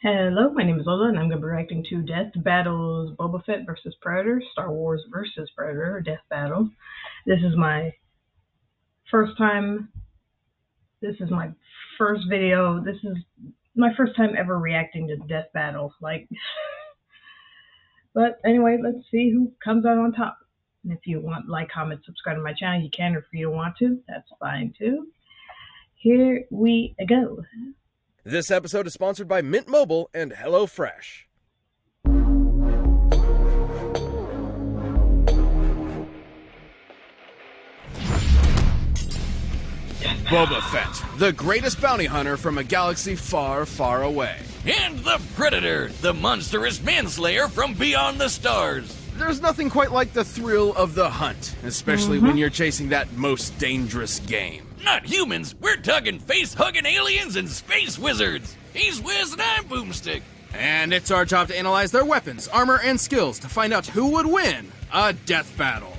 Hello, my name is Lola, and I'm going to be reacting to Death Battles Boba Fett vs. Predator, Star Wars vs. Predator, Death Battle. This is my first time, this is my first video, this is my first time ever reacting to Death Battle, but anyway, let's see who comes out on top. And if you want, like, comment, subscribe to my channel, you can, or if you don't want to, that's fine too. Here we go. This episode is sponsored by Mint Mobile and HelloFresh. Boba Fett, the greatest bounty hunter from a galaxy far, far away. And the Predator, the monstrous manslayer from beyond the stars. There's nothing quite like the thrill of the hunt, especially when you're chasing that most dangerous game. Not humans, we're talking face-hugging aliens and space wizards. He's Wiz and I'm Boomstick. And it's our job to analyze their weapons, armor, and skills to find out who would win a death battle.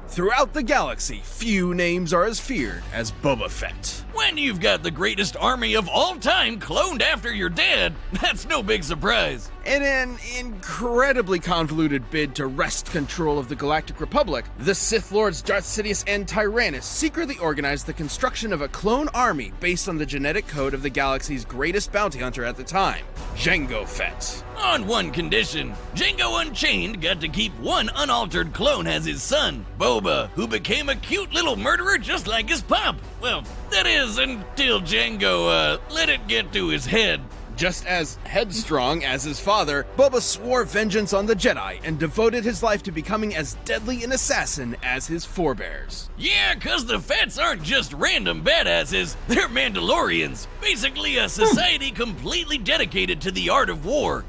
Throughout the galaxy, few names are as feared as Boba Fett. When you've got the greatest army of all time cloned after your dad, that's no big surprise. In an incredibly convoluted bid to wrest control of the Galactic Republic, the Sith Lords Darth Sidious and Tyrannus secretly organized the construction of a clone army based on the genetic code of the galaxy's greatest bounty hunter at the time, Jango Fett. On one condition, Jango Unchained got to keep one unaltered clone as his son, Boba, who became a cute little murderer just like his pop. Well, that is, until Jango, let it get to his head. Just as headstrong as his father, Boba swore vengeance on the Jedi and devoted his life to becoming as deadly an assassin as his forebears. Yeah, 'cause the Fetts aren't just random badasses, they're Mandalorians. Basically a society completely dedicated to the art of war.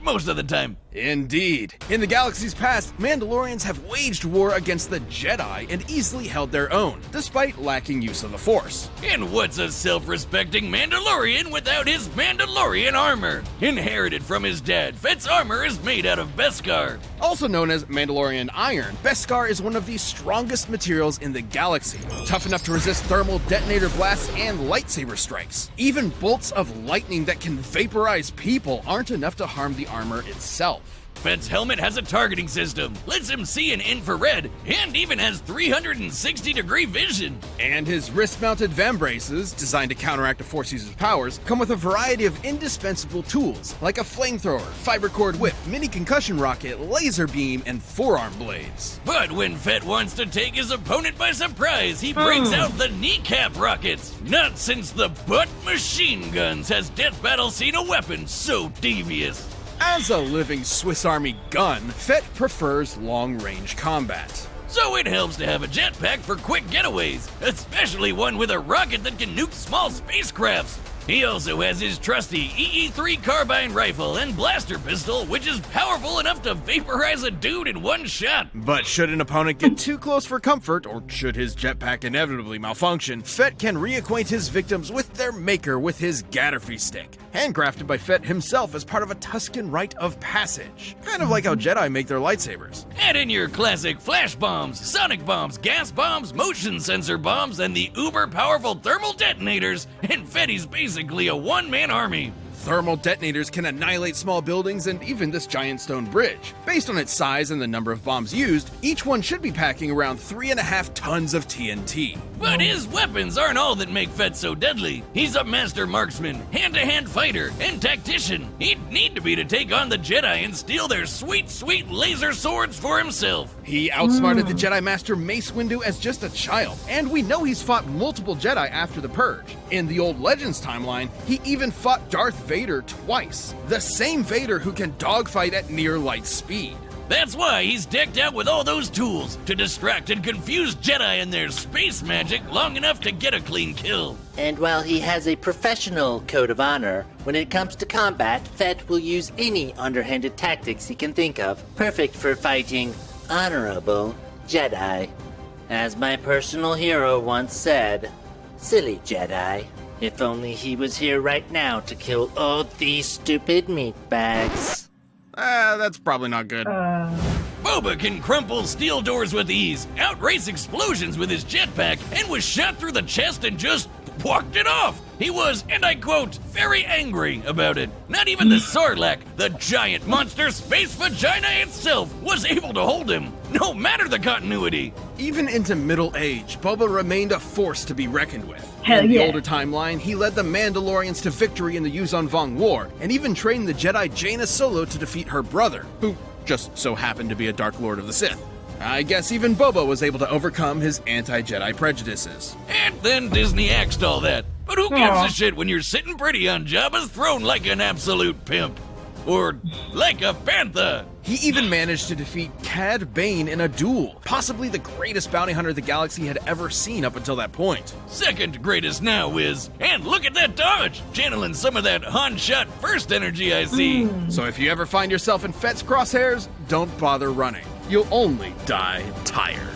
Most of the time. Indeed. In the galaxy's past, Mandalorians have waged war against the Jedi and easily held their own, despite lacking use of the Force. And what's a self-respecting Mandalorian without his Mandalorian armor? Inherited from his dad, Fett's armor is made out of Beskar. Also known as Mandalorian iron, Beskar is one of the strongest materials in the galaxy, tough enough to resist thermal detonator blasts and lightsaber strikes. Even bolts of lightning that can vaporize people aren't enough to harm the armor itself. Fett's helmet has a targeting system, lets him see in infrared, and even has 360-degree vision. And his wrist-mounted vambraces, designed to counteract a Force user's powers, come with a variety of indispensable tools, like a flamethrower, fiber cord whip, mini concussion rocket, laser beam, and forearm blades. But when Fett wants to take his opponent by surprise, he breaks out the kneecap rockets. Not since the butt machine guns has Death Battle seen a weapon so devious. As a living Swiss Army gun, Fett prefers long-range combat. So it helps to have a jetpack for quick getaways, especially one with a rocket that can nuke small spacecrafts. He also has his trusty EE-3 carbine rifle and blaster pistol, which is powerful enough to vaporize a dude in one shot. But should an opponent get too close for comfort, or should his jetpack inevitably malfunction, Fett can reacquaint his victims with their maker with his Gatterfy stick, handcrafted by Fett himself as part of a Tusken rite of passage. Kind of like how Jedi make their lightsabers. Add in your classic flash bombs, sonic bombs, gas bombs, motion sensor bombs, and the uber-powerful thermal detonators, and Fetty's basically a one-man army. Thermal detonators can annihilate small buildings and even this giant stone bridge. Based on its size and the number of bombs used, each one should be packing around 3.5 tons of TNT. But his weapons aren't all that make Fett so deadly. He's a master marksman, hand-to-hand fighter, and tactician. He'd need to be to take on the Jedi and steal their sweet, sweet laser swords for himself. He outsmarted the Jedi Master Mace Windu as just a child, and we know he's fought multiple Jedi after the Purge. In the old Legends timeline, he even fought Darth Vader twice. The same Vader who can dogfight at near light speed. That's why he's decked out with all those tools to distract and confuse Jedi and their space magic long enough to get a clean kill. And while he has a professional code of honor, when it comes to combat, Fett will use any underhanded tactics he can think of, perfect for fighting honorable Jedi. As my personal hero once said, silly Jedi. If only he was here right now to kill all these stupid meatbags. That's probably not good. Boba can crumple steel doors with ease, outrace explosions with his jetpack, and was shot through the chest and just walked it off. He was, and I quote, very angry about it. Not even the Sarlacc, the giant monster space vagina itself, was able to hold him, no matter the continuity. Even into middle age, Boba remained a force to be reckoned with. Hell In the yeah. older timeline, he led the Mandalorians to victory in the Yuzon Vong War, and even trained the Jedi Jaina Solo to defeat her brother, who just so happened to be a Dark Lord of the Sith. I guess even Boba was able to overcome his anti-Jedi prejudices. And then Disney axed all that. But who gives Aw. a shit when you're sitting pretty on Jabba's throne like an absolute pimp? Or like a panther? He even managed to defeat Cad Bane in a duel, possibly the greatest bounty hunter the galaxy had ever seen up until that point. Second greatest now is, and look at that dodge, channeling some of that Han shot first energy I see. So if you ever find yourself in Fett's crosshairs, don't bother running. You'll only die tired.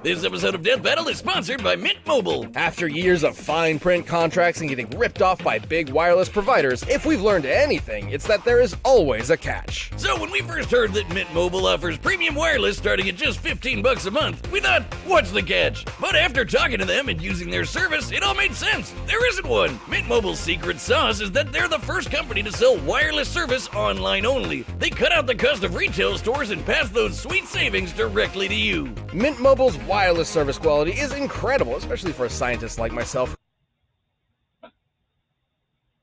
This episode of Death Battle is sponsored by Mint Mobile. After years of fine print contracts and getting ripped off by big wireless providers, if we've learned anything, it's that there is always a catch. So when we first heard that Mint Mobile offers premium wireless starting at just $15 a month, we thought, what's the catch? But after talking to them and using their service, it all made sense. There isn't one. Mint Mobile's secret sauce is that they're the first company to sell wireless service online only. They cut out the cost of retail stores and pass those sweet savings directly to you. Mint Mobile's wireless service quality is incredible, especially for a scientist like myself.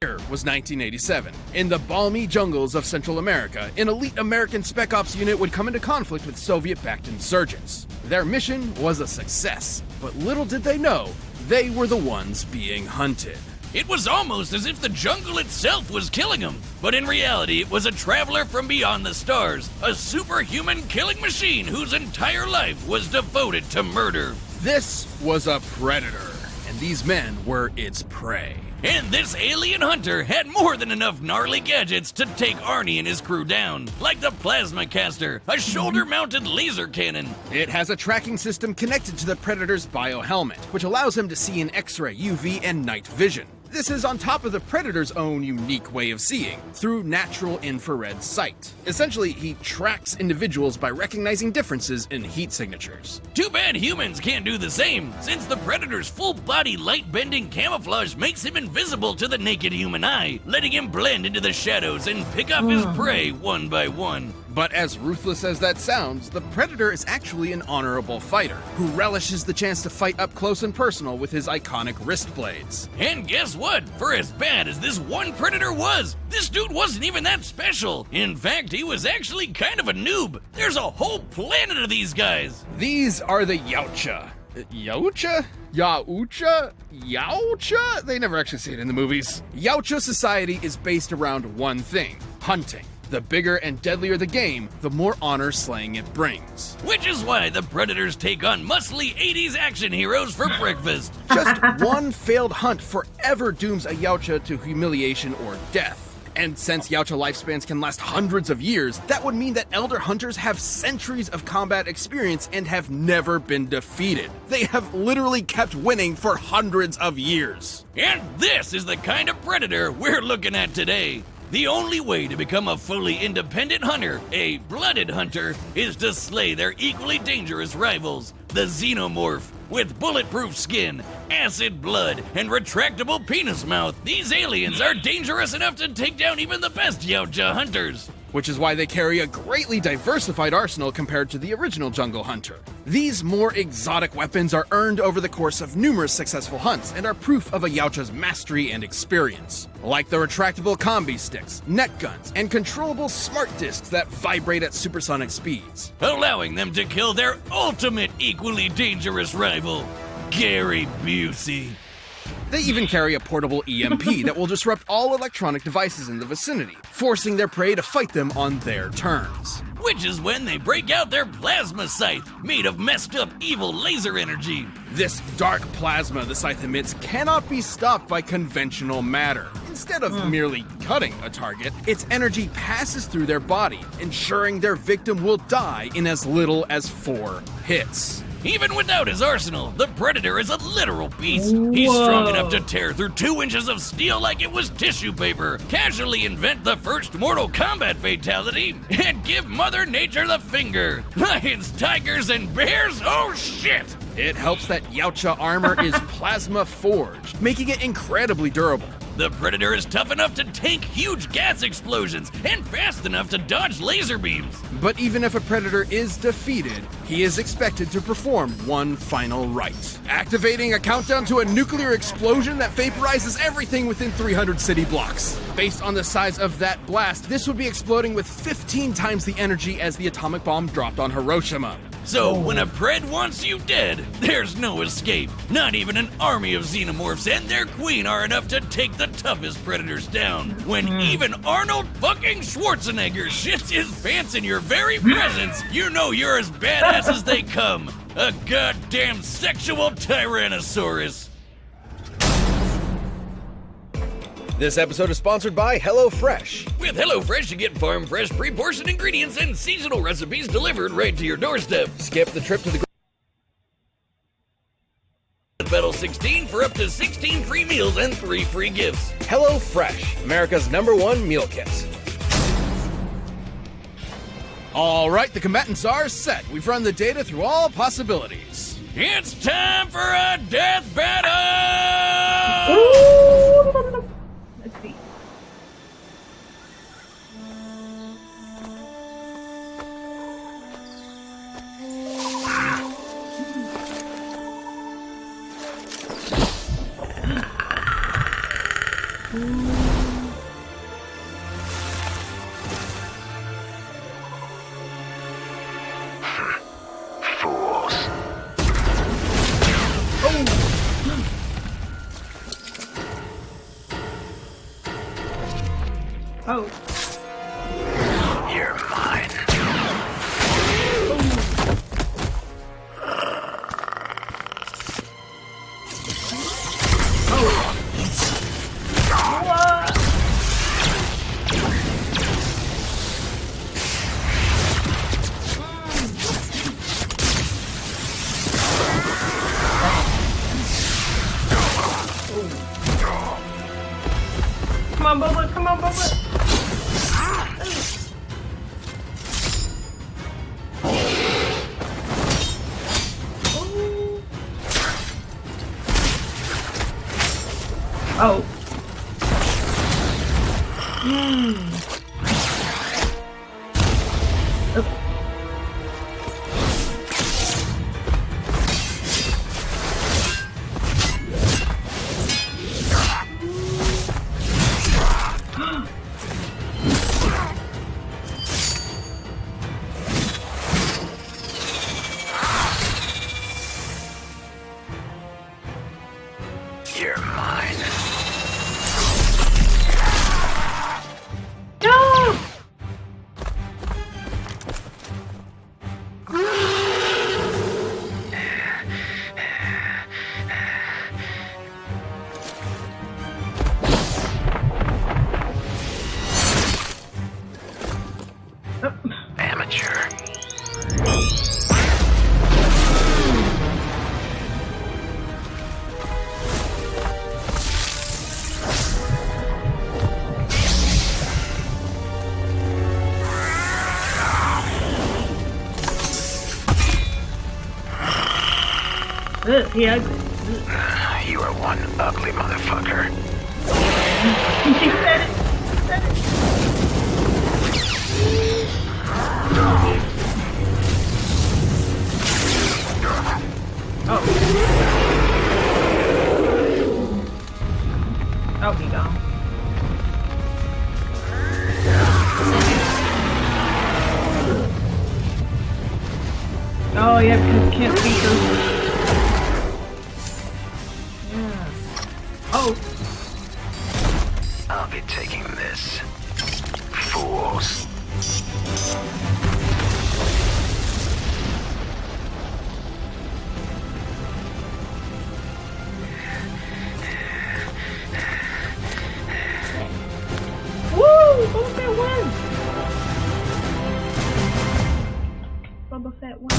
Year was 1987. In the balmy jungles of Central America, an elite American Spec Ops unit would come into conflict with Soviet-backed insurgents. Their mission was a success, but little did they know, they were the ones being hunted. It was almost as if the jungle itself was killing him. But in reality, it was a traveler from beyond the stars, a superhuman killing machine whose entire life was devoted to murder. This was a predator, and these men were its prey. And this alien hunter had more than enough gnarly gadgets to take Arnie and his crew down, like the plasma caster, a shoulder-mounted laser cannon. It has a tracking system connected to the Predator's biohelmet, which allows him to see in X-ray, UV, and night vision. This is on top of the Predator's own unique way of seeing, through natural infrared sight. Essentially, he tracks individuals by recognizing differences in heat signatures. Too bad humans can't do the same, since the Predator's full-body light-bending camouflage makes him invisible to the naked human eye, letting him blend into the shadows and pick off his prey one by one. But as ruthless as that sounds, the Predator is actually an honorable fighter, who relishes the chance to fight up close and personal with his iconic wrist blades. And guess what? For as bad as this one Predator was, this dude wasn't even that special. In fact, he was actually kind of a noob. There's a whole planet of these guys. These are the Yautja. Yautja? Yautja? Yautja? They never actually say it in the movies. Yautja society is based around one thing: hunting. The bigger and deadlier the game, the more honor slaying it brings. Which is why the Predators take on muscly 80s action heroes for breakfast. Just one failed hunt forever dooms a Yautja to humiliation or death. And since Yautja lifespans can last hundreds of years, that would mean that elder hunters have centuries of combat experience and have never been defeated. They have literally kept winning for hundreds of years. And this is the kind of Predator we're looking at today. The only way to become a fully independent hunter, a blooded hunter, is to slay their equally dangerous rivals, the Xenomorph. With bulletproof skin, acid blood, and retractable penis mouth, these aliens are dangerous enough to take down even the best Yautja hunters. Which is why they carry a greatly diversified arsenal compared to the original Jungle Hunter. These more exotic weapons are earned over the course of numerous successful hunts and are proof of a Yautja's mastery and experience. Like the retractable combi sticks, net guns, and controllable smart discs that vibrate at supersonic speeds. Allowing them to kill their ultimate equally dangerous rival, Gary Busey. They even carry a portable EMP that will disrupt all electronic devices in the vicinity, forcing their prey to fight them on their terms. Which is when they break out their plasma scythe, made of messed up evil laser energy. This dark plasma the scythe emits cannot be stopped by conventional matter. Instead of merely cutting a target, its energy passes through their body, ensuring their victim will die in as little as 4 hits. Even without his arsenal, the Predator is a literal beast. He's strong enough to tear through 2 inches of steel like it was tissue paper, casually invent the first Mortal Kombat fatality, and give Mother Nature the finger. Lions, tigers, and bears? Oh shit! It helps that Yautja armor is plasma forged, making it incredibly durable. The Predator is tough enough to tank huge gas explosions and fast enough to dodge laser beams. But even if a Predator is defeated, he is expected to perform one final rite, activating a countdown to a nuclear explosion that vaporizes everything within 300 city blocks. Based on the size of that blast, this would be exploding with 15 times the energy as the atomic bomb dropped on Hiroshima. So when a Pred wants you dead, there's no escape. Not even an army of xenomorphs and their queen are enough to take the toughest Predators down. When even Arnold fucking Schwarzenegger shits his pants in your very presence, you know you're as badass as they come. A goddamn sexual Tyrannosaurus. This episode is sponsored by HelloFresh. With HelloFresh, you get farm fresh, pre-portioned ingredients and seasonal recipes delivered right to your doorstep. Skip the trip to the Battle 16 for up to 16 free meals and 3 free gifts. HelloFresh, America's #1 meal kit. All right, the combatants are set. We've run the data through all possibilities. It's time for a death battle! Let's see. Fools. Oh. You're mine. Come on, Boba. Come on, Boba. Oh. You're mine. No! Amateur. He ugly. You are one ugly motherfucker. He said it. He said it. Oh. Oh, he gone. Oh, yeah, because can't beat her. Oh. I'll be taking this. Fools. Woo! Boba Fett won! Boba Fett won.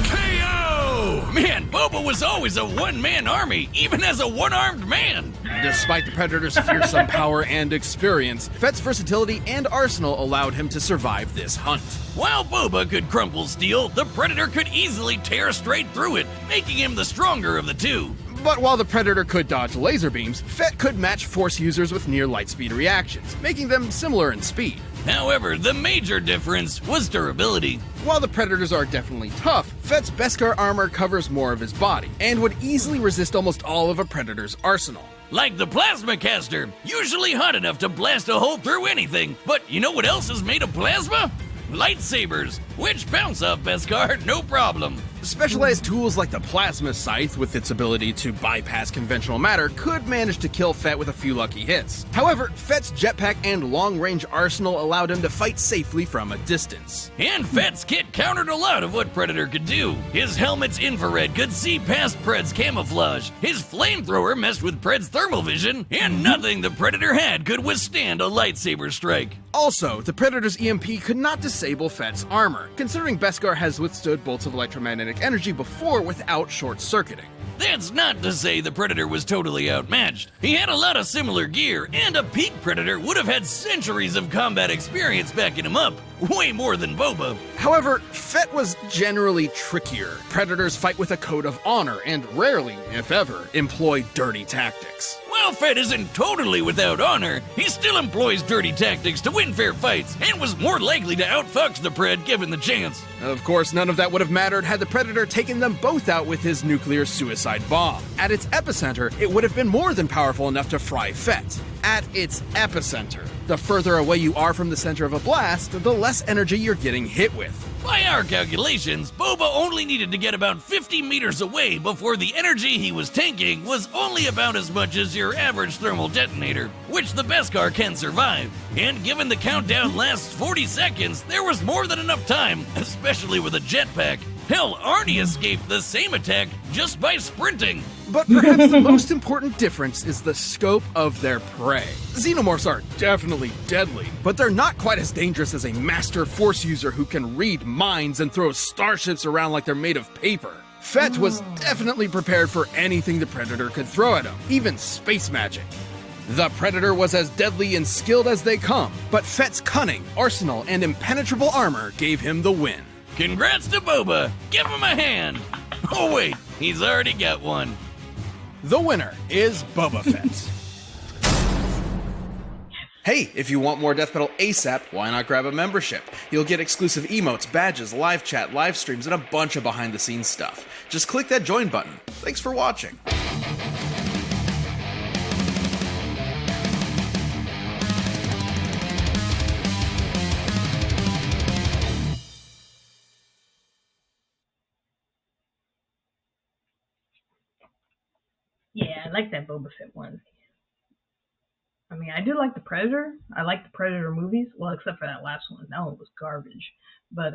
KO! Man, Boba Boba was always a one-man army, even as a one-armed man. Despite the Predator's fearsome power and experience, Fett's versatility and arsenal allowed him to survive this hunt. While Boba could crumple steel, the Predator could easily tear straight through it, making him the stronger of the two. But while the Predator could dodge laser beams, Fett could match Force users with near light speed reactions, making them similar in speed. However, the major difference was durability. While the Predators are definitely tough, Fett's Beskar armor covers more of his body, and would easily resist almost all of a Predator's arsenal. Like the plasma caster, usually hot enough to blast a hole through anything. But you know what else is made of plasma? Lightsabers, which bounce off Beskar no problem. Specialized tools like the Plasma Scythe, with its ability to bypass conventional matter, could manage to kill Fett with a few lucky hits. However, Fett's jetpack and long-range arsenal allowed him to fight safely from a distance. And Fett's kit countered a lot of what Predator could do. His helmet's infrared could see past Pred's camouflage, his flamethrower messed with Pred's thermal vision, and nothing the Predator had could withstand a lightsaber strike. Also, the Predator's EMP could not disable Fett's armor, considering Beskar has withstood bolts of electromagnetic energy before without short-circuiting. That's not to say the Predator was totally outmatched. He had a lot of similar gear, and a peak Predator would have had centuries of combat experience backing him up. Way more than Boba. However, Fett was generally trickier. Predators fight with a code of honor and rarely, if ever, employ dirty tactics. While Fett isn't totally without honor, he still employs dirty tactics to win fair fights, and was more likely to outfox the Pred given the chance. Of course, none of that would have mattered had the Predator taken them both out with his nuclear suicide bomb. At its epicenter, it would have been more than powerful enough to fry Fett. At its epicenter. The further away you are from the center of a blast, the less energy you're getting hit with. By our calculations, Boba only needed to get about 50 meters away before the energy he was tanking was only about as much as your average thermal detonator, which the Beskar can survive. And given the countdown lasts 40 seconds, there was more than enough time, especially with a jetpack. Hell, Arnie escaped the same attack just by sprinting. But perhaps the most important difference is the scope of their prey. Xenomorphs are definitely deadly, but they're not quite as dangerous as a master Force user who can read minds and throw starships around like they're made of paper. Fett was definitely prepared for anything the Predator could throw at him, even space magic. The Predator was as deadly and skilled as they come, but Fett's cunning, arsenal, and impenetrable armor gave him the win. Congrats to Boba! Give him a hand! Oh wait, he's already got one. The winner is Boba Fett. Hey, if you want more Death Battle ASAP, why not grab a membership? You'll get exclusive emotes, badges, live chat, live streams, and a bunch of behind-the-scenes stuff. Just click that join button. Thanks for watching. Yeah, I like that Boba Fett one. I mean, I do like the Predator. I like the Predator movies. Well, except for that last one. That one was garbage. But,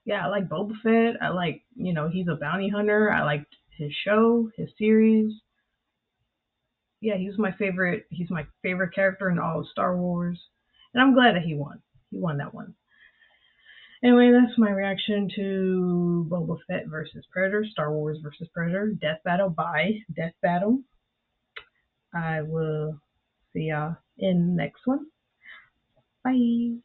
yeah, I like Boba Fett. I like, he's a bounty hunter. I liked his show, his series. Yeah, he's my favorite. He's my favorite character in all of Star Wars. And I'm glad that he won. He won that one. Anyway, that's my reaction to Boba Fett versus Predator, Star Wars versus Predator, Death Battle by Death Battle. I will see y'all in the next one. Bye.